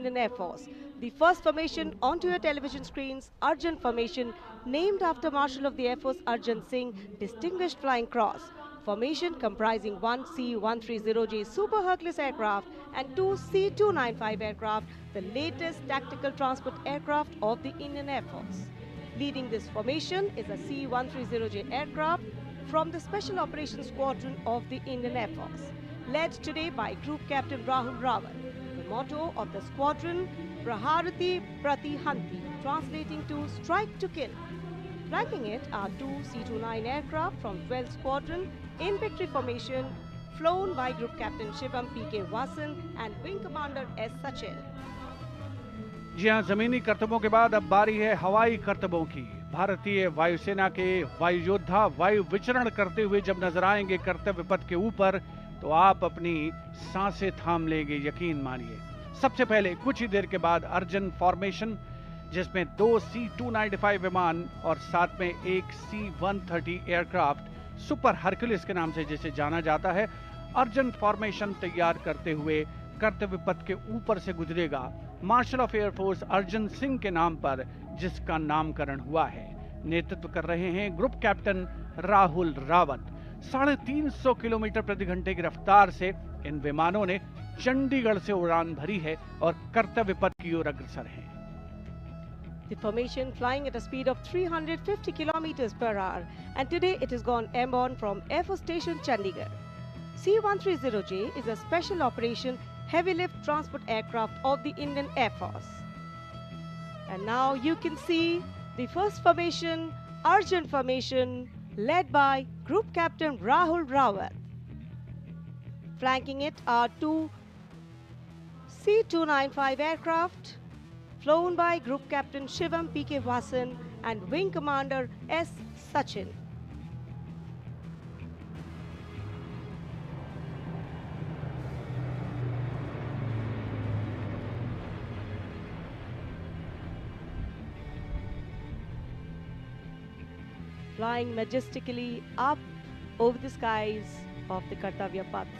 Indian Air Force. The first formation onto your television screens, Arjun Formation, named after Marshal of the Air Force Arjun Singh, Distinguished Flying Cross. Formation comprising one C-130J Super Hercules aircraft and two C-295 aircraft, the latest tactical transport aircraft of the Indian Air Force. Leading this formation is a C-130J aircraft from the Special Operations Squadron of the Indian Air Force, led today by Group Captain Rahul Rawat. The motto of the squadron, Praharati Pratihanti, translating to strike to kill. Flanking it are two C-29 aircraft from 12th Squadron in victory formation, flown by Group Captain Shivam P.K. Vasan and Wing Commander S. Sachin. जी हाँ, जमीनी करतबों के बाद अब बारी है हवाई करतबों की। भारतीय वायुसेना के वायु योद्धा वायु विचरण करते हुए जब नजर आएंगे कर्तव्य पथ के ऊपर, तो आप अपनी सांसें थाम लेंगे, यकीन मानिए। सबसे पहले कुछ ही देर के बाद अर्जन फॉर्मेशन, जिसमें दो C-295 विमान और साथ में एक C-130 एयरक्राफ्ट सुपर हरक्यूलिस के नाम से जिसे जाना जाता है, अर्जन फॉर्मेशन तैयार करते हुए कर्तव्य पथ के ऊपर से गुजरेगा, marshal of air force Arjan Singh के नाम पर जिसका नामकरण हुआ है। नेतृत्व कर रहे हैं group captain Rahul Rawat. 350 kilometre प्रति घंटे की रफ्तार से इन विमानों ने चंडीगढ़ से उड़ान भरी है और कर्तव्य पथ की ओर अग्रसर हैं। The formation flying at a speed of 350 kilometers per hour, and today it has gone airborne from Air Force Station Chandigarh. C-130J is a special operation heavy lift transport aircraft of the Indian Air Force. And now you can see the first formation, Arjun Formation, led by Group Captain Rahul Rawat. Flanking it are two C-295 aircraft, flown by Group Captain Shivam P.K. Vasan and Wing Commander S. Sachin. Flying majestically up over the skies of the Kartavya Paths.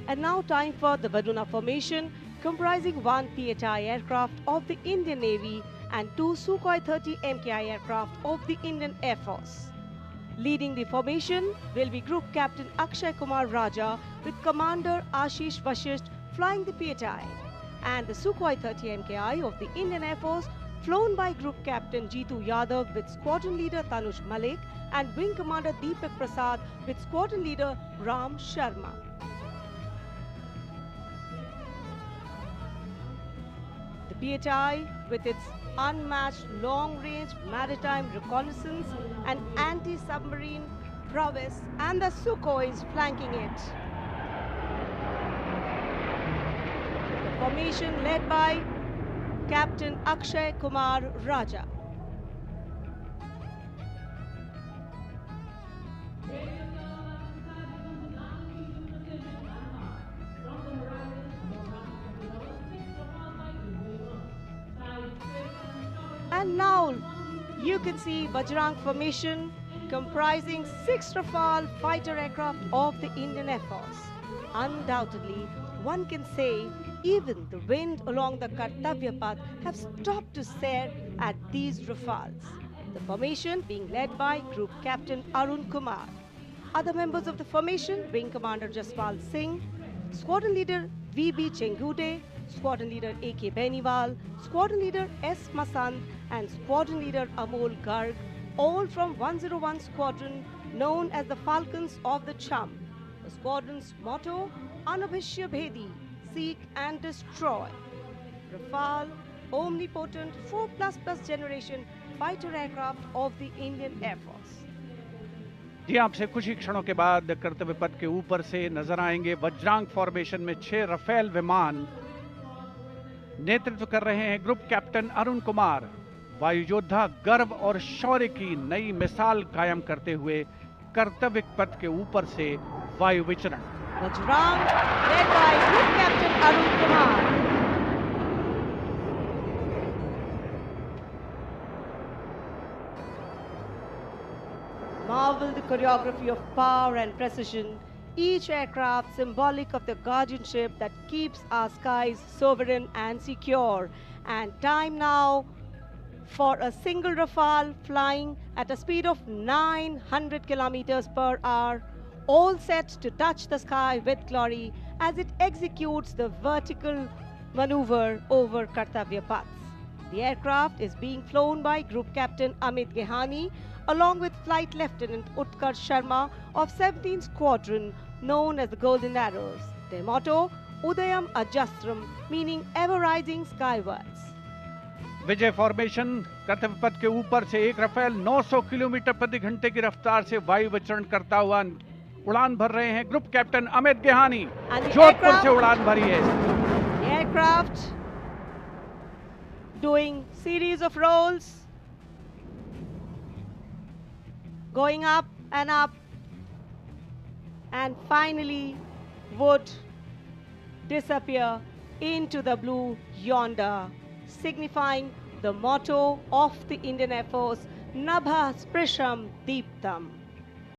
And now time for the Varuna Formation, comprising one PHI aircraft of the Indian Navy and two Sukhoi 30 MKI aircraft of the Indian Air Force. Leading the formation will be Group Captain Akshay Kumar Raja with Commander Ashish Vashisht flying the PHI, and the Sukhoi 30 MKI of the Indian Air Force flown by Group Captain Jeetu Yadav with Squadron Leader Tanush Malik and Wing Commander Deepak Prasad with Squadron Leader Ram Sharma. The PHI, with its unmatched long-range maritime reconnaissance and anti-submarine prowess, and the Sukhois flanking it. The formation led by Captain Akshay Kumar Raja. And now you can see Vajrang Formation, comprising 6 Rafale fighter aircraft of the Indian Air Force. Undoubtedly, one can say even the wind along the Kartavya Path have stopped to stare at these Rafales. The formation being led by Group Captain Arun Kumar. Other members of the formation, Wing Commander Jaspal Singh, Squadron Leader V.B. Chengude, Squadron Leader A.K. Beniwal, Squadron Leader S. Masand, and Squadron Leader Amol Garg, all from 101 Squadron, known as the Falcons of the Cham. The squadron's motto, Anubhishya Bhedi, seek and destroy. Rafale, omnipotent 4++ generation fighter aircraft of the Indian Air Force. जी, आपसे कुछ ही क्षणों के बाद कर्तव्य पथ के ऊपर से नजर आएंगे वज्रांग फॉर्मेशन में 6 रफेल विमान। नेतृत्व कर रहे हैं ग्रुप कैप्टन अरुण कुमार। वायु योद्धा गर्व और शौर्य की नई मिसाल कायम करते हुए कर्तव्य पथ के ऊपर से वायु विचरण। Vajrang, led by Group Captain Arun Kumar. Marvel the choreography of power and precision each aircraft symbolic of the guardianship that keeps our skies sovereign and secure. And time now for a single Rafale flying at a speed of 900 kilometers per hour, all set to touch the sky with glory as it executes the vertical maneuver over Kartavya Path. The aircraft is being flown by Group Captain Amit Gehani along with Flight Lieutenant Utkarsh Sharma of 17th Squadron known as the Golden Arrows. Their motto, Udayam Ajastram, meaning ever rising skywards. Vijay formation कर्तव्य पथ के ऊपर से एक Rafale 900 kilometre प्रति घंटे की रफ्तार से वायु विचरण करता हुआ उड़ान भर रहे हैं ग्रुप कैप्टन अमित गेहानी। जोधपुर से उड़ान भरी है। Aircraft doing series of rolls, going up, and finally would disappear into the blue yonder, signifying the motto of the Indian Air Force, Nabha Sprisham Deeptam.